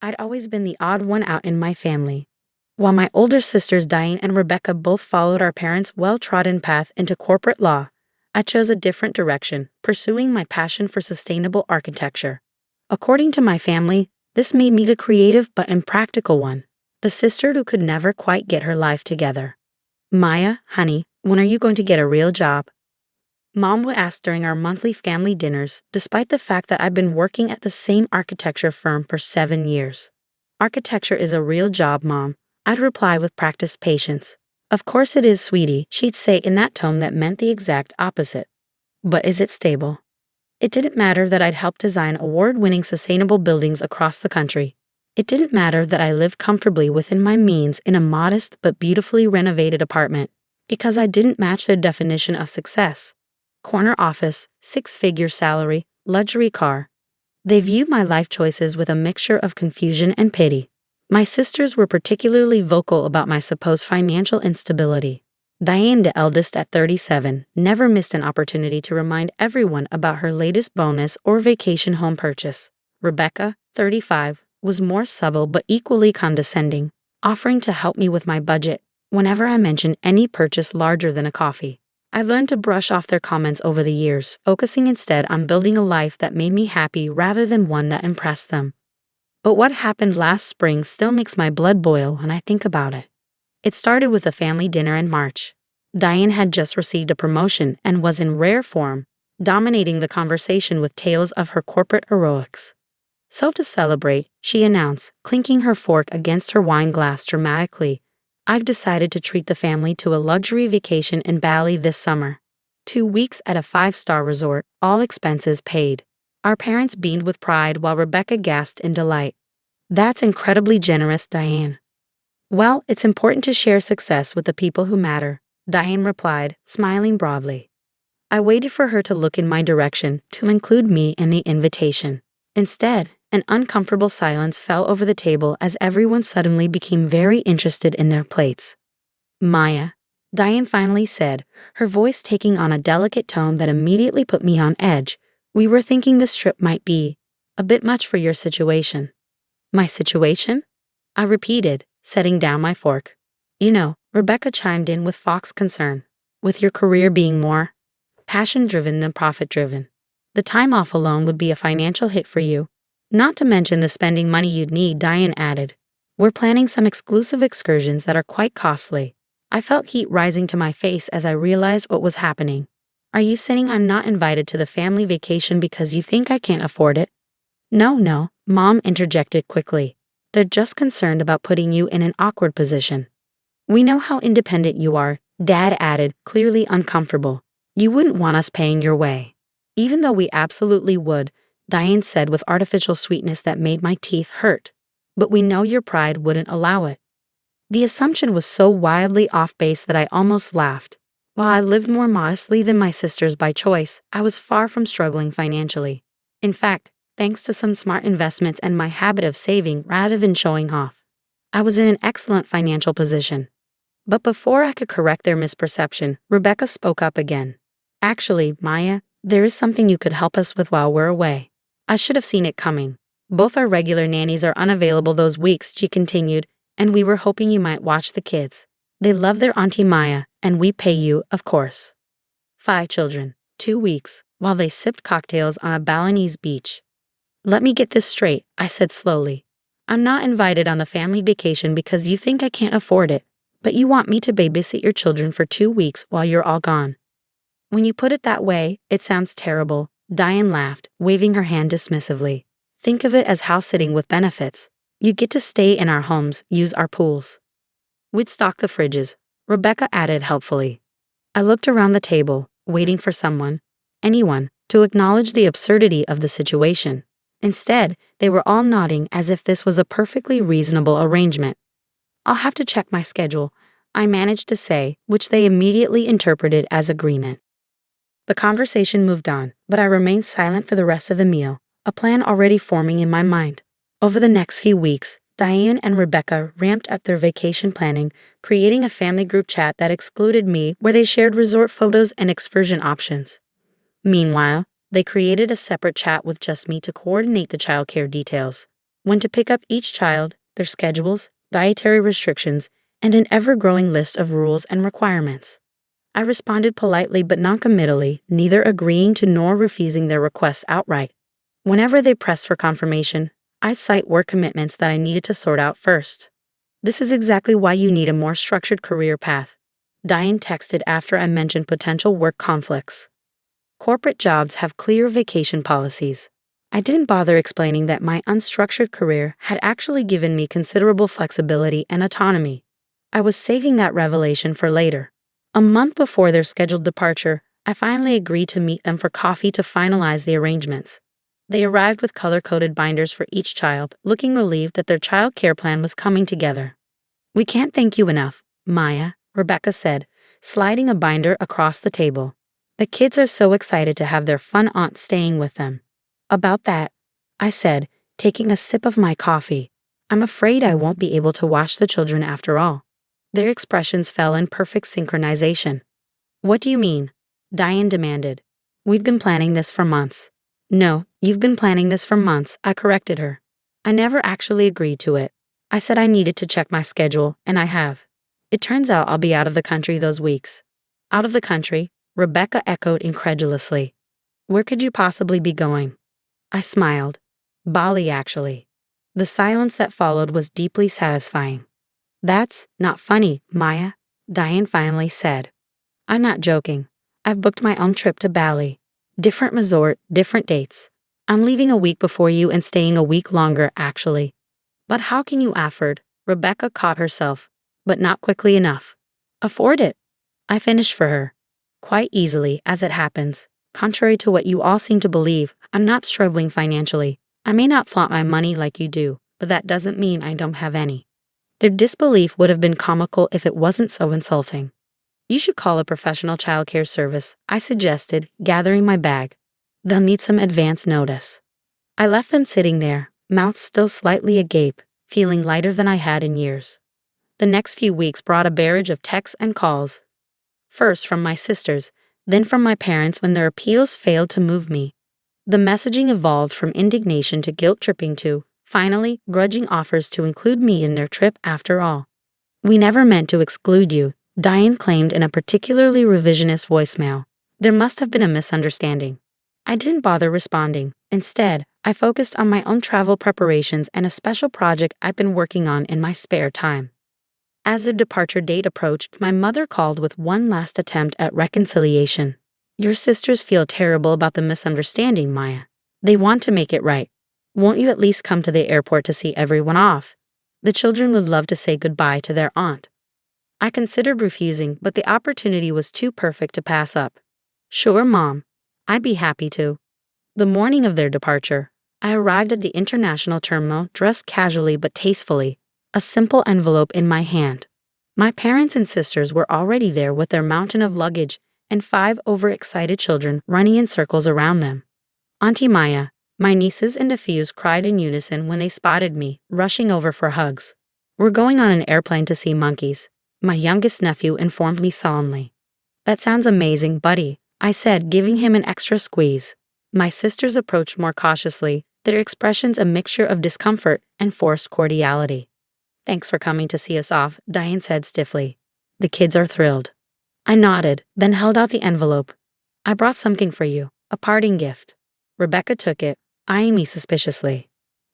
I'd always been the odd one out in my family. While my older sisters Diane and Rebecca both followed our parents' well-trodden path into corporate law, I chose a different direction, pursuing my passion for sustainable architecture. According to my family, this made me the creative but impractical one, the sister who could never quite get her life together. Maya, honey, when are you going to get a real job? Mom would ask during our monthly family dinners, despite the fact that I've been working at the same architecture firm for 7 years. Architecture is a real job, Mom, I'd reply with practiced patience. Of course it is, sweetie, she'd say in that tone that meant the exact opposite. But is it stable? It didn't matter that I'd helped design award-winning sustainable buildings across the country. It didn't matter that I lived comfortably within my means in a modest but beautifully renovated apartment, because I didn't match their definition of success. Corner office, 6-figure salary, luxury car. They viewed my life choices with a mixture of confusion and pity. My sisters were particularly vocal about my supposed financial instability. Diane, the eldest at 37, never missed an opportunity to remind everyone about her latest bonus or vacation home purchase. Rebecca, 35, was more subtle but equally condescending, offering to help me with my budget whenever I mentioned any purchase larger than a coffee. I learned to brush off their comments over the years, focusing instead on building a life that made me happy rather than one that impressed them. But what happened last spring still makes my blood boil when I think about it. It started with a family dinner in March. Diane had just received a promotion and was in rare form, dominating the conversation with tales of her corporate heroics. So to celebrate, she announced, clinking her fork against her wine glass dramatically, "I've decided to treat the family to a luxury vacation in Bali this summer. 2 weeks at a 5-star resort, all expenses paid." Our parents beamed with pride while Rebecca gasped in delight. "That's incredibly generous, Diane." "Well, it's important to share success with the people who matter," Diane replied, smiling broadly. I waited for her to look in my direction, to include me in the invitation. Instead, an uncomfortable silence fell over the table as everyone suddenly became very interested in their plates. "Maya," Diane finally said, her voice taking on a delicate tone that immediately put me on edge, "we were thinking this trip might be a bit much for your situation." "My situation?" I repeated, setting down my fork. "You know," Rebecca chimed in with fox concern, "with your career being more passion-driven than profit-driven. The time off alone would be a financial hit for you. Not to mention the spending money you'd need," Diane added. "We're planning some exclusive excursions that are quite costly." I felt heat rising to my face as I realized what was happening. "Are you saying I'm not invited to the family vacation because you think I can't afford it?" No, Mom interjected quickly. "They're just concerned about putting you in an awkward position." "We know how independent you are," Dad added, clearly uncomfortable. "You wouldn't want us paying your way." "Even though we absolutely would," Diane said with artificial sweetness that made my teeth hurt. "But we know your pride wouldn't allow it." The assumption was so wildly off base that I almost laughed. While I lived more modestly than my sisters by choice, I was far from struggling financially. In fact, thanks to some smart investments and my habit of saving rather than showing off, I was in an excellent financial position. But before I could correct their misperception, Rebecca spoke up again. "Actually, Maya, there is something you could help us with while we're away." I should have seen it coming. "Both our regular nannies are unavailable those weeks," she continued, "and we were hoping you might watch the kids. They love their Auntie Maya, and we pay you, of course." 5 children, 2 weeks, while they sipped cocktails on a Balinese beach. "Let me get this straight," I said slowly. "I'm not invited on the family vacation because you think I can't afford it, but you want me to babysit your children for 2 weeks while you're all gone." "When you put it that way, it sounds terrible," Diane laughed, waving her hand dismissively. "Think of it as house-sitting with benefits. You get to stay in our homes, use our pools. We'd stock the fridges," Rebecca added helpfully. I looked around the table, waiting for someone, anyone, to acknowledge the absurdity of the situation. Instead, they were all nodding as if this was a perfectly reasonable arrangement. "I'll have to check my schedule," I managed to say, which they immediately interpreted as agreement. The conversation moved on, but I remained silent for the rest of the meal, a plan already forming in my mind. Over the next few weeks, Diane and Rebecca ramped up their vacation planning, creating a family group chat that excluded me where they shared resort photos and excursion options. Meanwhile, they created a separate chat with just me to coordinate the childcare details. when to pick up each child, their schedules, dietary restrictions, and an ever-growing list of rules and requirements. I responded politely but noncommittally, neither agreeing to nor refusing their requests outright. Whenever they pressed for confirmation, I'd cite work commitments that I needed to sort out first. This is exactly why you need a more structured career path, Diane texted after I mentioned potential work conflicts. Corporate jobs have clear vacation policies. I didn't bother explaining that my unstructured career had actually given me considerable flexibility and autonomy. I was saving that revelation for later. A month before their scheduled departure, I finally agreed to meet them for coffee to finalize the arrangements. They arrived with color-coded binders for each child, looking relieved that their child care plan was coming together. "We can't thank you enough, Maya," Rebecca said, sliding a binder across the table. "The kids are so excited to have their fun aunt staying with them." "About that," I said, taking a sip of my coffee, "I'm afraid I won't be able to watch the children after all." Their expressions fell in perfect synchronization. "What do you mean?" Diane demanded. "We've been planning this for months." "No, you've been planning this for months," I corrected her. "I never actually agreed to it. I said I needed to check my schedule, and I have. It turns out I'll be out of the country those weeks." "Out of the country?" Rebecca echoed incredulously. "Where could you possibly be going?" I smiled. "Bali, actually." The silence that followed was deeply satisfying. "That's not funny, Maya," Diane finally said. "I'm not joking. I've booked my own trip to Bali. Different resort, different dates. I'm leaving a week before you and staying a week longer, actually." "But how can you afford?" Rebecca caught herself, but not quickly enough. "Afford it?" I finished for her. "Quite easily, as it happens. Contrary to what you all seem to believe, I'm not struggling financially. I may not flaunt my money like you do, but that doesn't mean I don't have any." Their disbelief would have been comical if it wasn't so insulting. "You should call a professional childcare service," I suggested, gathering my bag. "They'll need some advance notice." I left them sitting there, mouths still slightly agape, feeling lighter than I had in years. The next few weeks brought a barrage of texts and calls. First from my sisters, then from my parents when their appeals failed to move me. The messaging evolved from indignation to guilt-tripping to, finally, grudging offers to include me in their trip after all. "We never meant to exclude you," Diane claimed in a particularly revisionist voicemail. There must have been a misunderstanding. I didn't bother responding. Instead, I focused on my own travel preparations and a special project I'd been working on in my spare time. As the departure date approached, my mother called with one last attempt at reconciliation. "Your sisters feel terrible about the misunderstanding, Maya. They want to make it right. Won't you at least come to the airport to see everyone off? The children would love to say goodbye to their aunt." I considered refusing, but the opportunity was too perfect to pass up. "Sure, Mom. I'd be happy to." The morning of their departure, I arrived at the international terminal dressed casually but tastefully, a simple envelope in my hand. My parents and sisters were already there with their mountain of luggage and 5 overexcited children running in circles around them. Auntie Maya, my nieces and nephews cried in unison when they spotted me, rushing over for hugs. "We're going on an airplane to see monkeys," my youngest nephew informed me solemnly. "That sounds amazing, buddy," I said, giving him an extra squeeze. My sisters approached more cautiously, their expressions a mixture of discomfort and forced cordiality. "Thanks for coming to see us off," Diane said stiffly. "The kids are thrilled." I nodded, then held out the envelope. "I brought something for you, a parting gift." Rebecca took it, eyeing me suspiciously.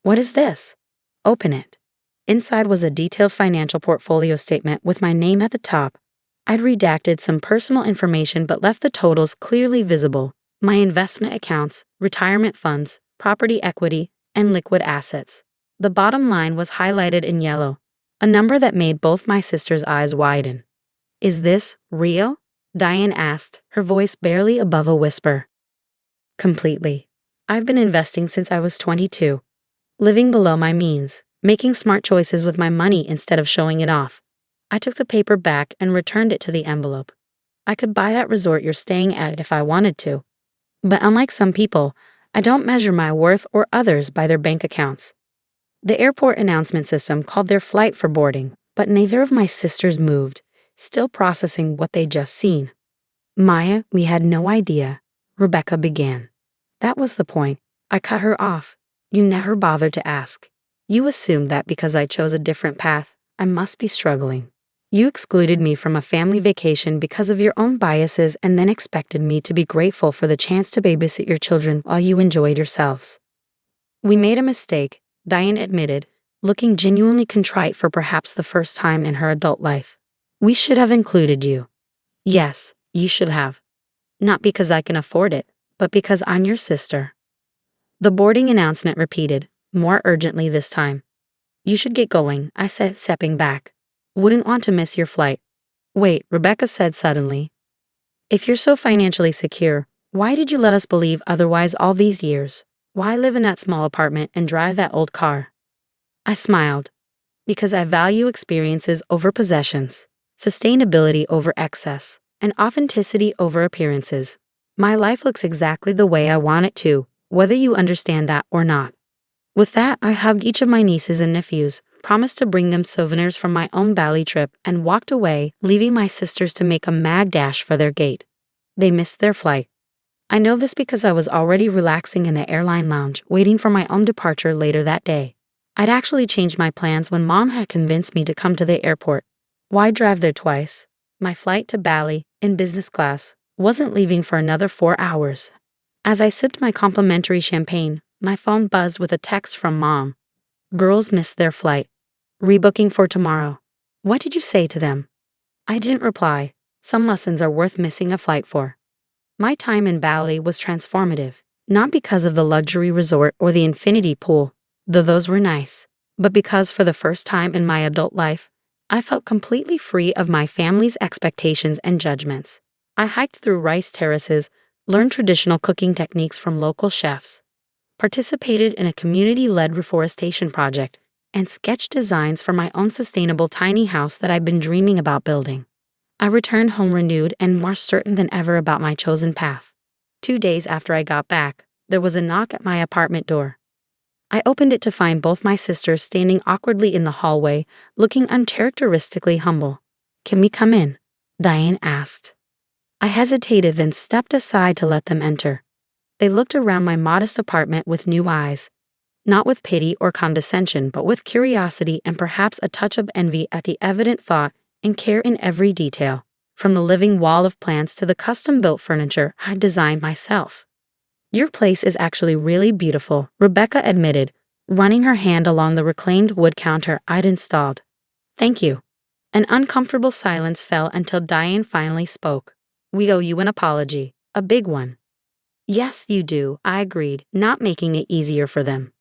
"What is this?" "Open it." Inside was a detailed financial portfolio statement with my name at the top. I'd redacted some personal information but left the totals clearly visible: my investment accounts, retirement funds, property equity, and liquid assets. The bottom line was highlighted in yellow, a number that made both my sisters' eyes widen. "Is this real?" Diane asked, her voice barely above a whisper. "Completely. I've been investing since I was 22, living below my means, making smart choices with my money instead of showing it off." I took the paper back and returned it to the envelope. "I could buy that resort you're staying at if I wanted to. But unlike some people, I don't measure my worth or others by their bank accounts." The airport announcement system called their flight for boarding, but neither of my sisters moved, still processing what they'd just seen. "Maya, we had no idea," Rebecca began. "That was the point." I cut her off. "You never bothered to ask. You assume that because I chose a different path, I must be struggling. You excluded me from a family vacation because of your own biases and then expected me to be grateful for the chance to babysit your children while you enjoyed yourselves. We made a mistake, Diane admitted, looking genuinely contrite for perhaps the first time in her adult life. We should have included you. Yes, you should have. Not because I can afford it, but because I'm your sister. The boarding announcement repeated, more urgently this time. You should get going, I said, stepping back. Wouldn't want to miss your flight. Wait, Rebecca said suddenly. If you're so financially secure, why did you let us believe otherwise all these years? Why live in that small apartment and drive that old car? I smiled. Because I value experiences over possessions, sustainability over excess, and authenticity over appearances. My life looks exactly the way I want it to, whether you understand that or not. With that, I hugged each of my nieces and nephews, promised to bring them souvenirs from my own Bali trip, and walked away, leaving my sisters to make a mad dash for their gate. They missed their flight. I know this because I was already relaxing in the airline lounge, waiting for my own departure later that day. I'd actually changed my plans when Mom had convinced me to come to the airport. Why drive there twice? My flight to Bali, in business class, wasn't leaving for another 4 hours. As I sipped my complimentary champagne, my phone buzzed with a text from Mom. Girls missed their flight. Rebooking for tomorrow. What did you say to them? I didn't reply. Some lessons are worth missing a flight for. My time in Bali was transformative, not because of the luxury resort or the infinity pool, though those were nice, but because for the first time in my adult life, I felt completely free of my family's expectations and judgments. I hiked through rice terraces, learned traditional cooking techniques from local chefs, participated in a community-led reforestation project, and sketched designs for my own sustainable tiny house that I'd been dreaming about building. I returned home renewed and more certain than ever about my chosen path. 2 days after I got back, there was a knock at my apartment door. I opened it to find both my sisters standing awkwardly in the hallway, looking uncharacteristically humble. Can we come in? Diane asked. I hesitated, then stepped aside to let them enter. They looked around my modest apartment with new eyes, not with pity or condescension, but with curiosity and perhaps a touch of envy at the evident thought and care in every detail, from the living wall of plants to the custom-built furniture I'd designed myself. Your place is actually really beautiful, Rebecca admitted, running her hand along the reclaimed wood counter I'd installed. Thank you. An uncomfortable silence fell until Diane finally spoke. We owe you an apology, a big one. Yes, you do, I agreed, not making it easier for them.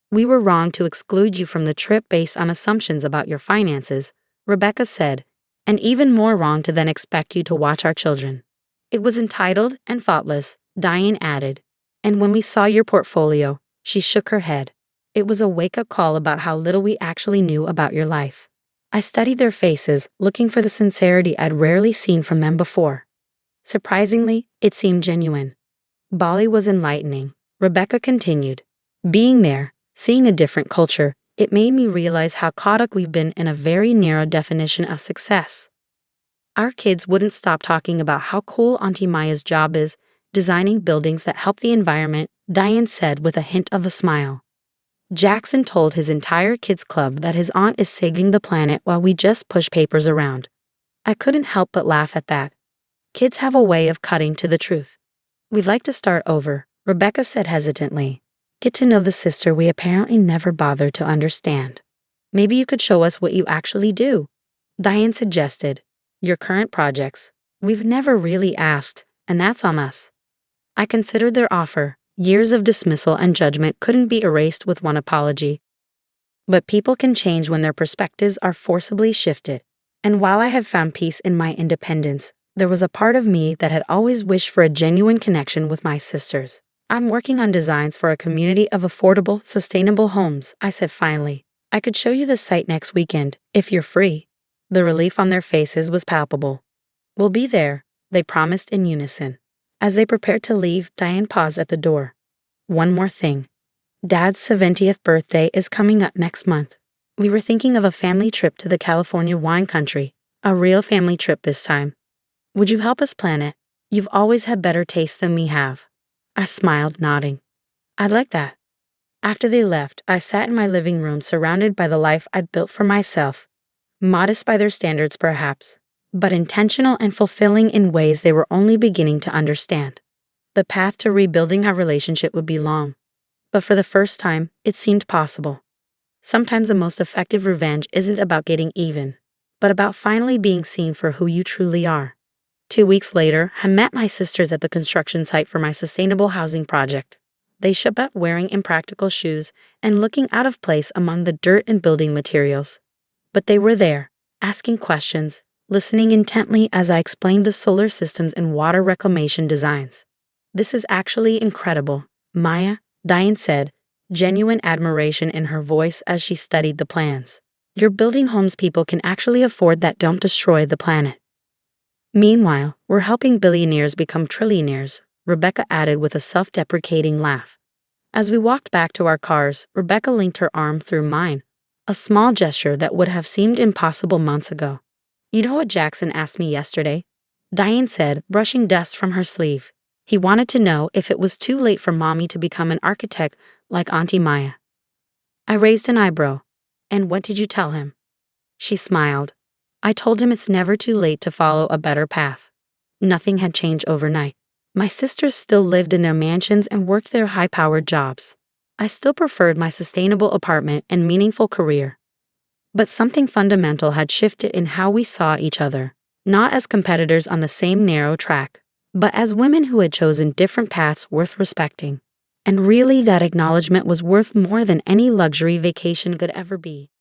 We were wrong to exclude you from the trip based on assumptions about your finances, Rebecca said, and even more wrong to then expect you to watch our children. It was entitled and thoughtless, Diane added. And when we saw your portfolio, she shook her head. It was a wake-up call about how little we actually knew about your life. I studied their faces, looking for the sincerity I'd rarely seen from them before. Surprisingly, it seemed genuine. Bali was enlightening, Rebecca continued. Being there, seeing a different culture, it made me realize how caught up we've been in a very narrow definition of success. Our kids wouldn't stop talking about how cool Auntie Maya's job is, designing buildings that help the environment, Diane said with a hint of a smile. Jackson told his entire kids club that his aunt is saving the planet while we just push papers around. I couldn't help but laugh at that. Kids have a way of cutting to the truth. We'd like to start over, Rebecca said hesitantly. Get to know the sister we apparently never bothered to understand. Maybe you could show us what you actually do, Diane suggested. Your current projects. We've never really asked, and that's on us. I considered their offer. Years of dismissal and judgment couldn't be erased with one apology. But people can change when their perspectives are forcibly shifted. And while I have found peace in my independence, there was a part of me that had always wished for a genuine connection with my sisters. I'm working on designs for a community of affordable, sustainable homes, I said finally. I could show you the site next weekend, if you're free. The relief on their faces was palpable. We'll be there, they promised in unison. As they prepared to leave, Diane paused at the door. One more thing. Dad's 70th birthday is coming up next month. We were thinking of a family trip to the California wine country, a real family trip this time. Would you help us plan it? You've always had better taste than we have. I smiled, nodding. I'd like that. After they left, I sat in my living room surrounded by the life I'd built for myself. Modest by their standards, perhaps, but intentional and fulfilling in ways they were only beginning to understand. The path to rebuilding our relationship would be long, but for the first time, it seemed possible. Sometimes the most effective revenge isn't about getting even, but about finally being seen for who you truly are. 2 weeks later, I met my sisters at the construction site for my sustainable housing project. They showed up wearing impractical shoes and looking out of place among the dirt and building materials. But they were there, asking questions, listening intently as I explained the solar systems and water reclamation designs. "This is actually incredible, Maya," Diane said, genuine admiration in her voice as she studied the plans. "You're building homes people can actually afford that don't destroy the planet." "Meanwhile, we're helping billionaires become trillionaires," Rebecca added with a self-deprecating laugh. As we walked back to our cars, Rebecca linked her arm through mine, a small gesture that would have seemed impossible months ago. "You know what Jackson asked me yesterday?" Diane said, brushing dust from her sleeve. "He wanted to know if it was too late for Mommy to become an architect like Auntie Maya." I raised an eyebrow. "And what did you tell him?" She smiled. "I told him it's never too late to follow a better path." Nothing had changed overnight. My sisters still lived in their mansions and worked their high-powered jobs. I still preferred my sustainable apartment and meaningful career. But something fundamental had shifted in how we saw each other, not as competitors on the same narrow track, but as women who had chosen different paths worth respecting. And really, that acknowledgement was worth more than any luxury vacation could ever be.